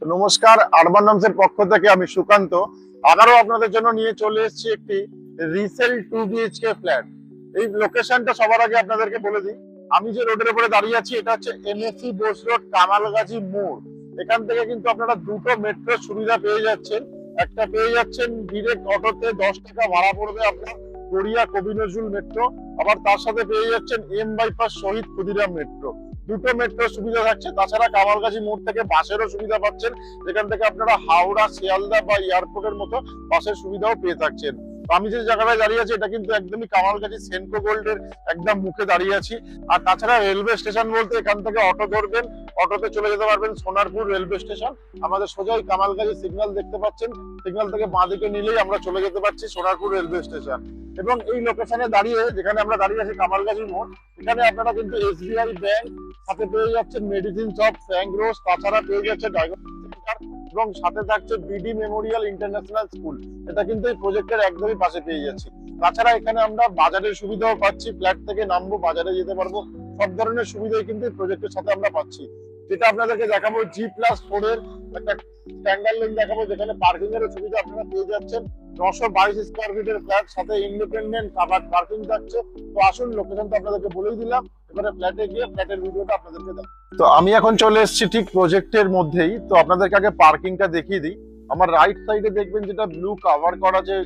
তো নমস্কার, আরবান নামসের পক্ষ থেকে আমি সুকান্ত আবারও আপনাদের জন্য নিয়ে চলে এসেছি একটি রিসেল 2 BHK ফ্ল্যাট। এই লোকেশনটা সবার আগে আপনাদেরকে বলে দিই। আমি যে রোডের উপরে দাঁড়িয়ে আছি এটা হচ্ছে এমএসসি বোস রোড, কামালগাজী মোড়। এখান থেকে কিন্তু আপনারা দুটো মেট্রো সুবিধা পেয়ে যাচ্ছেন। একটা পেয়ে যাচ্ছেন ডিরেক্ট অটোতে 10 টাকা ভাড়া পড়বে আপনার গড়িয়া কবি নজরুল মেট্রো, আবার তার সাথে পেয়ে যাচ্ছেন এম বাইপাস শহীদ ক্ষুদিরাম মেট্রো। দুটো মেট্রো সুবিধা থাকছে। তাছাড়া কামালগাজী মোড় থেকে বাসেরও সুবিধা পাচ্ছেন, যেখান থেকে আপনারা হাওড়া, শিয়ালদা বা এয়ারপোর্টের মতো বাসের সুবিধাও পেয়ে থাকছেন। আমি যে জায়গাটায় দাঁড়িয়ে আছি এটা কিন্তু একদমই কামালগাজী সেনকো গোল্ডের একদম মুখে দাঁড়িয়ে আছি। আর তাছাড়া রেলওয়ে স্টেশন বলতে এখান থেকে অটো ধরবেন, অটোতে চলে যেতে পারবেন সোনারপুর রেলওয়ে স্টেশন। আমাদের সোজাই কামালগাজী সিগন্যাল দেখতে পাচ্ছেন, সিগন্যাল থেকে বাঁ দিকে নিলেই আমরা চলে যেতে পারছি সোনারপুর রেলওয়ে স্টেশন। এবং এই লোকেশনে দাঁড়িয়ে, যেখানে আমরা দাঁড়িয়ে আছি কামালগাজী মোড়, এখানে আপনারা কিন্তু এসবিআই ব্যাংক, সাথে পেয়ে যাচ্ছেন মেডিসিন শপ, ফ্র্যাঙ্ক রোজ, তাছাড়া পেয়ে যাচ্ছে ডায়াগনস্টিক সেন্টার, এবং সাথে থাকছে বিডি মেমোরিয়াল ইন্টারন্যাশনাল স্কুল। এটা কিন্তু এই প্রজেক্টের একদমই পাশে পেয়ে যাচ্ছি। তাছাড়া এখানে আমরা বাজারের সুবিধাও পাচ্ছি, ফ্ল্যাট থেকে নামবো বাজারে যেতে পারবো, সব ধরনের সুবিধাই কিন্তু এই প্রজেক্টের সাথে আমরা পাচ্ছি। যেটা আপনাদেরকে দেখাবো G+4 এর একটা স্ট্যান্ডার্ড লেন দেখাবো, যেখানে পার্কিং এর সুবিধা আপনারা পেয়ে যাচ্ছেন। 922 স্কোয়ার ফিটের ফ্ল্যাট, সাথে ইন্ডিপেন্ডেন্ট কাভার্ড পার্কিং থাকছে। তো আসুন, লোকেশনটা আপনাদেরকে বলেই দিলাম, এবারে ফ্ল্যাটে গিয়ে ফ্ল্যাটের ভিডিওটা আপনাদেরকে দেখাবো। তো আমি এখন চলে এসেছি ঠিক প্রজেক্টের মধ্যেই। তো আপনাদেরকে আগে পার্কিংটা দেখিয়ে দিই। আমার রাইট সাইডে দেখবেন যেটা ব্লু কাভার করা যে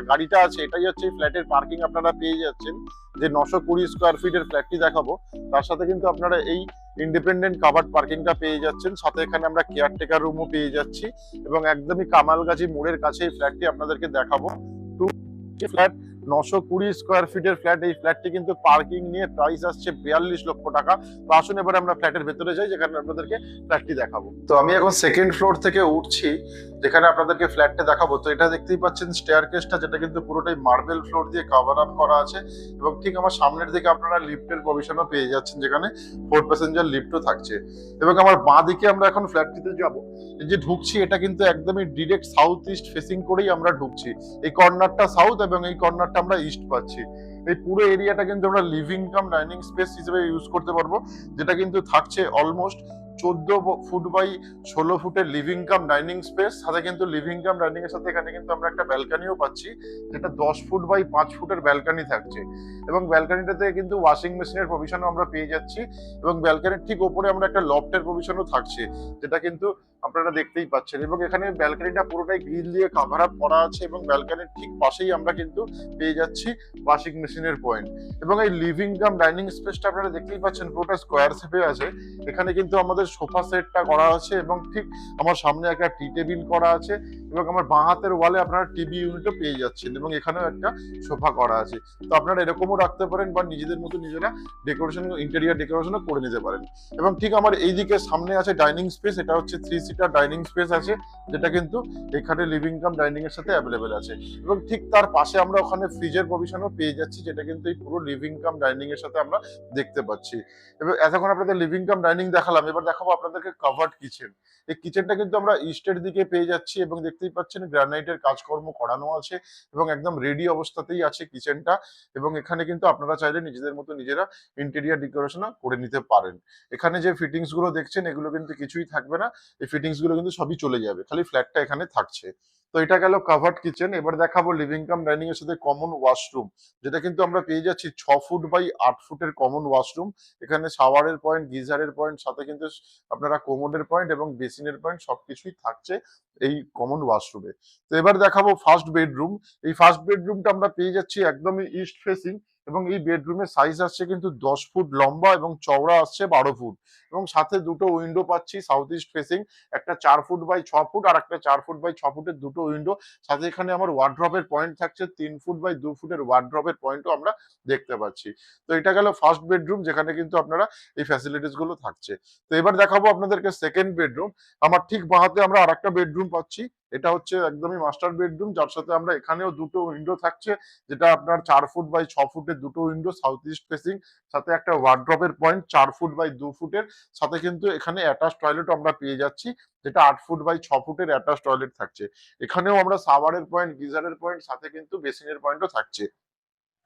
গাড়িটা আছে, এটাই হচ্ছে ফ্ল্যাটের পার্কিং আপনারা পেয়ে যাচ্ছেন। যে 920 স্কোয়ার ফিটের ফ্ল্যাটটি দেখাবো, তার সাথে কিন্তু আপনারা এই ইন্ডিপেন্ডেন্ট কাভার্ড পার্কিংটা পেয়ে যাচ্ছেন। সাথে এখানে আমরা কেয়ারটেকার রুমও পেয়ে যাচ্ছি, এবং একদমই কামালগাজী মোড়ের কাছে এই ফ্ল্যাটটি আপনাদেরকে দেখাবো। ফ্ল্যাট 920 স্কোয়ার ফিটের ফ্ল্যাট। এই ফ্ল্যাটটি কিন্তু পার্কিং নিয়ে প্রাইস আসছে 42 লক্ষ টাকা। তো আসুন এবারে আমরা ফ্ল্যাটের ভেতরে যাই, যেখানে আপনাদেরকে ফ্ল্যাটটি দেখাবো। তো আমি এখন সেকেন্ড ফ্লোর থেকে উঠছি, যেখানে আপনাদেরকে ফ্ল্যাটটা দেখাবো। তো এটা দেখতেই পাচ্ছেন স্টেয়ারকেসটা, যেটা কিন্তু পুরোটাই মার্বেল ফ্লোর দিয়ে কভার আপ করা আছে। এবং ঠিক আমার সামনের দিকে আপনারা লিফটের প্রভিশনও পেয়ে যাচ্ছেন, যেখানে 4 প্যাসেঞ্জার লিফটও থাকছে। এবং আমার বাঁ দিকে আমরা এখন ফ্ল্যাটটিতে যাব। এই যে ঢুকছি, এটা কিন্তু একদমই ডিরেক্ট সাউথ ইস্ট ফেসিং করেই আমরা ঢুকছি। এই কর্নারটা সাউথ এবং এই কর্নারটা আমরা ইস্ট পাচ্ছি। এই পুরো এরিয়াটা কিন্তু আমরা লিভিং কাম ডাইনিং স্পেস হিসেবে ইউজ করতে পারবো, যেটা কিন্তু থাকছে অলমোস্ট 14 ফুট বাই 16 ফুটের লিভিং কাম ডাইনিং স্পেস। সাথে কিন্তু লিভিং কাম ডাইনিং এর সাথে এখানে কিন্তু আমরা একটা ব্যালকনিও পাচ্ছি, যেটা 10 ফুট বাই 5 ফুটের ব্যালকনি থাকছে। এবং ব্যালকনিটাতে কিন্তু ওয়াশিং মেশিনের প্রভিশনও আমরা পেয়ে যাচ্ছি। এবং ব্যালকনির ঠিক উপরে আমরা একটা লফটের প্রভিশনও থাকছে, যেটা কিন্তু আপনারা দেখতেই পাচ্ছেন। এবং এখানে ব্যালকনিটা পুরোটাই গ্রিল দিয়ে কভার আপ করা আছে, এবং ব্যালকনির ঠিক পাশেই আমরা কিন্তু পেয়ে যাচ্ছি ওয়াশিং মেশিনের পয়েন্ট। এবং এই লিভিং কাম ডাইনিং স্পেসটা আপনারা দেখতেই পাচ্ছেন পুরোটা স্কোয়ার শেপে আছে। এখানে কিন্তু আমাদের সোফা সেটটা করা আছে, এবং ঠিক আমার সামনে একটা টি টেবিল করা আছে, এবং আমার বাঁ হাতের ওয়ালে আপনারা টিভি ইউনিটও পেয়ে যাচ্ছেন, এবং এখানেও একটা সোফা করা আছে। তো আপনারা এরকমও রাখতে পারেন, বা নিজেদের মতো নিজেরা ডেকোরেশন, ইন্টেরিয়ার ডেকোরেশনও করে নিতে পারেন। এবং ঠিক আমার এইদিকে সামনে আছে ডাইনিং স্পেস। এটা হচ্ছে 3 সিটার ডাইনিং স্পেস আছে, যেটা কিন্তু এখানে লিভিং কাম ডাইনিং এর সাথে অ্যাভেলেবেল আছে। এবং ঠিক তার পাশে আমরা ওখানে ফ্রিজের প্রভিশনও পেয়ে যাচ্ছি, যেটা কিন্তু এই পুরো লিভিং কাম ডাইনিং এর সাথে আমরা দেখতে পাচ্ছি। এবং এতক্ষণ আপনাদের লিভিং কাম ডাইনিং দেখালাম, এবার দেখাবো আপনাদেরকে কভার্ড কিচেন। এই কিচেনটা কিন্তু আমরা ইস্টের দিকে পেয়ে যাচ্ছি, এবং দেখতেই পাচ্ছেন গ্রানাইটের কাজকর্ম করানো আছে, এবং একদম রেডি অবস্থাতেই আছে কিচেনটা। এবং এখানে কিন্তু আপনারা চাইলে নিজেদের মতো নিজেরা ইন্টেরিয়ার ডেকোরেশনও করে নিতে পারেন। এখানে যে ফিটিংস গুলো দেখছেন, এগুলো কিন্তু কিছুই থাকবে না, এই ফিটিংস গুলো কিন্তু সবই চলে যাবে, খালি ফ্ল্যাটটা এখানে থাকছে। তো এটা গেল কভার্ড কিচেন। এবার দেখাবো লিভিং কাম ডাইনিং এর সাথে কমন ওয়াশরুম, যেটা কিন্তু আমরা পেয়ে যাচ্ছি 6 ফুট বাই 8 ফুটের কমন ওয়াশরুম। এখানে শাওয়ারের পয়েন্ট, গিজারের পয়েন্ট, সাথে কিন্তু আপনারা কোমোডের পয়েন্ট এবং বেসিনের পয়েন্ট সবকিছুই থাকছে এই কমন ওয়াশরুমে। তো এবার দেখাবো ফার্স্ট বেডরুম। এই ফার্স্ট বেডরুমটা আমরা পেয়ে যাচ্ছি একদমই ইস্ট ফেসিং, এবং এই বেডরুমের সাইজ আসছে কিন্তু 10 ফুট লম্বা, এবং চওড়া আসছে 12 ফুট। এবং সাথে দুটো উইন্ডো পাচ্ছি সাউথ ইস্ট ফেসিং, একটা 4 ফুট বাই 6 ফুট আর একটা 4 ফুট বাই 6 ফুটের দুটো উইন্ডো। সাথে এখানে আমার ওয়ার্ড্রপের পয়েন্ট থাকছে 3 ফুট বাই 2 ফুটের ওয়ার্ড্রপের পয়েন্টও আমরা দেখতে পাচ্ছি। তো এটা গেল ফার্স্ট বেডরুম, যেখানে কিন্তু আপনারা এই ফ্যাসিলিটিস গুলো থাকছে। তো এবার দেখাবো আপনাদেরকে সেকেন্ড বেডরুম। আমার ঠিক বাঁহাতে আমরা আরেকটা বেডরুম পাচ্ছি। এটা হচ্ছে একদমই মাস্টার বেডরুম, যার সাথে আমরা এখানেও দুটো উইন্ডো থাকছে, যেটা আপনার 4 ফুট বাই 6 ফুটের দুটো উইন্ডো সাউথ ইস্ট ফেসিং, সাথে একটা ওয়ার্ড্রপের পয়েন্ট 4 ফুট বাই 2 ফুটের, সাথে কিন্তু এখানে অ্যাটাচ টয়লেট আমরা পেয়ে যাচ্ছি, যেটা 8 ফুট বাই 6 ফুটের অ্যাটাচ টয়লেট থাকছে। এখানেও আমরা শাওয়ারের পয়েন্ট, গিজারের পয়েন্ট, সাথে কিন্তু বেসিনের পয়েন্টও থাকছে।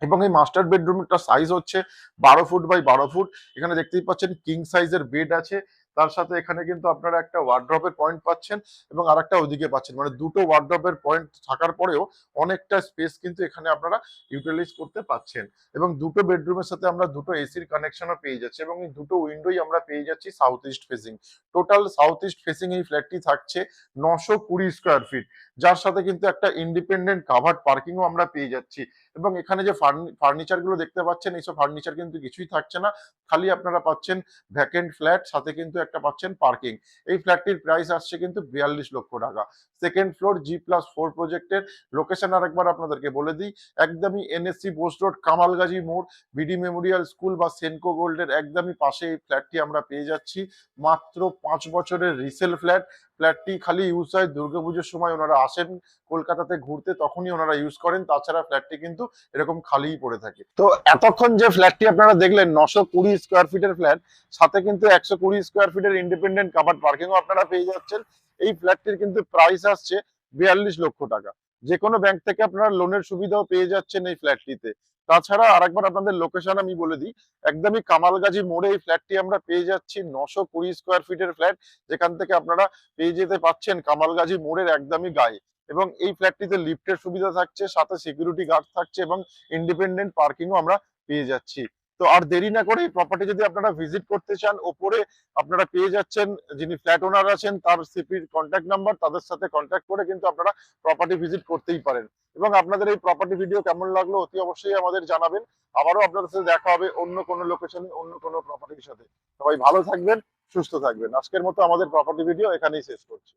এবং এই মাস্টার বেডরুমটা সাইজ হচ্ছে 12 ফুট বাই 12 ফুট। এখানে দেখতেই পাচ্ছেন কিং সাইজের বেড আছে, তার সাথে এখানে কিন্তু আপনারা একটা ওয়ার্ড্রপের পয়েন্ট পাচ্ছেন এবং আরেকটা ওইদিকে পাচ্ছেন, মানে দুটো ওয়ার্ড্রপের পয়েন্ট থাকার পরেও অনেকটা স্পেস কিন্তু এখানে আপনারা ইউটিলাইজ করতে পাচ্ছেন। এবং দুটো বেডরুমের সাথে আমরা দুটো এসির কানেকশনও পেয়ে যাচ্ছি এবং এই দুটো উইন্ডোই আমরা পেয়ে যাচ্ছি south east facing. Total south east facing এই ফ্ল্যাটটি থাকছে 920 স্কোয়ার ফিট, যার সাথে কিন্তু একটা ইন্ডিপেন্ডেন্ট কাভার্ড পার্কিংও আমরা পেয়ে যাচ্ছি। এবং এখানে যে ফার্নিচার গুলো দেখতে পাচ্ছেন, এইসব ফার্নিচার কিন্তু কিছুই থাকছে না, খালি আপনারা পাচ্ছেন ভ্যাকেন্ট ফ্ল্যাট, সাথে কিন্তু একটা পাচ্ছেন পার্কিং। এই ফ্ল্যাটটির প্রাইস আসছে কিন্তু 42 লক্ষ টাকা। সেকেন্ড ফ্লোর G+4 প্রজেক্টের। লোকেশন আরেকবার আপনাদেরকে বলে দিই, একদমই NSC পোস্ট রোড, কামালগাজী মোড়, বিডি মেমোরিয়াল স্কুল বা সেনকো গোল্ডের একদমই পাশে এই ফ্ল্যাটটি আমরা পেয়ে যাচ্ছি। মাত্র 5 বছরের রিসেল ফ্ল্যাট। ফ্ল্যাটটি খালি ইউজ হয় দুর্গাপুজোর সময়, ওনারা আসেন কলকাতাতে ঘুরতে তখনই ওনারা ইউজ করেন, তাছাড়া ফ্ল্যাটটি কিন্তু এরকম খালিই পড়ে থাকে। তো এতক্ষণ যে ফ্ল্যাটটি আপনারা দেখলেন 920 স্কোয়ার ফিটের ফ্ল্যাট, সাথে কিন্তু 120 স্কোয়ার ফিটের ইন্ডিপেন্ডেন্ট কাভার্ড পার্কিংও আপনারা পেয়ে যাচ্ছেন। এই ফ্ল্যাটটির কিন্তু প্রাইস আসছে 42 লক্ষ টাকা। যে কোনো ব্যাংক থেকে আপনারা লোনের সুবিধাও পেয়ে যাচ্ছেন এই ফ্ল্যাটটিতে। তাছাড়া আরেকবার আপনাদের লোকেশন আমি বলে দিই, একদমই কামালগাজী মোড়ে এই ফ্ল্যাটটি আমরা পেয়ে যাচ্ছি। 920 স্কোয়ার ফিটের ফ্ল্যাট, যেখান থেকে আপনারা পেয়ে যেতে পাচ্ছেন কামালগাজী মোড়ের একদমই গায়ে। এবং এই ফ্ল্যাটটিতে লিফটের সুবিধা থাকছে, সাথে সিকিউরিটি গার্ড থাকছে এবং ইন্ডিপেন্ডেন্ট পার্কিংও আমরা পেয়ে যাচ্ছি। তো আর দেরি না করে এই প্রপার্টি যদি আপনারা ভিজিট করতে চান, ওপরে আপনারা পেয়ে যাচ্ছেন যিনি ফ্ল্যাট ওনার আছেন তার সিপির কন্ট্যাক্ট নাম্বার, তাদের সাথে কন্ট্যাক্ট করে কিন্তু আপনারা প্রপার্টি ভিজিট করতেই পারেন। এবং আপনাদের এই প্রপার্টি ভিডিও কেমন লাগলো অতি অবশ্যই আমাদের জানাবেন। আবারও আপনাদের সাথে দেখা হবে অন্য কোনো লোকেশনে, অন্য কোনো প্রপার্টির সাথে। সবাই ভালো থাকবেন, সুস্থ থাকবেন। আজকের মতো আমাদের প্রপার্টি ভিডিও এখানেই শেষ করছি।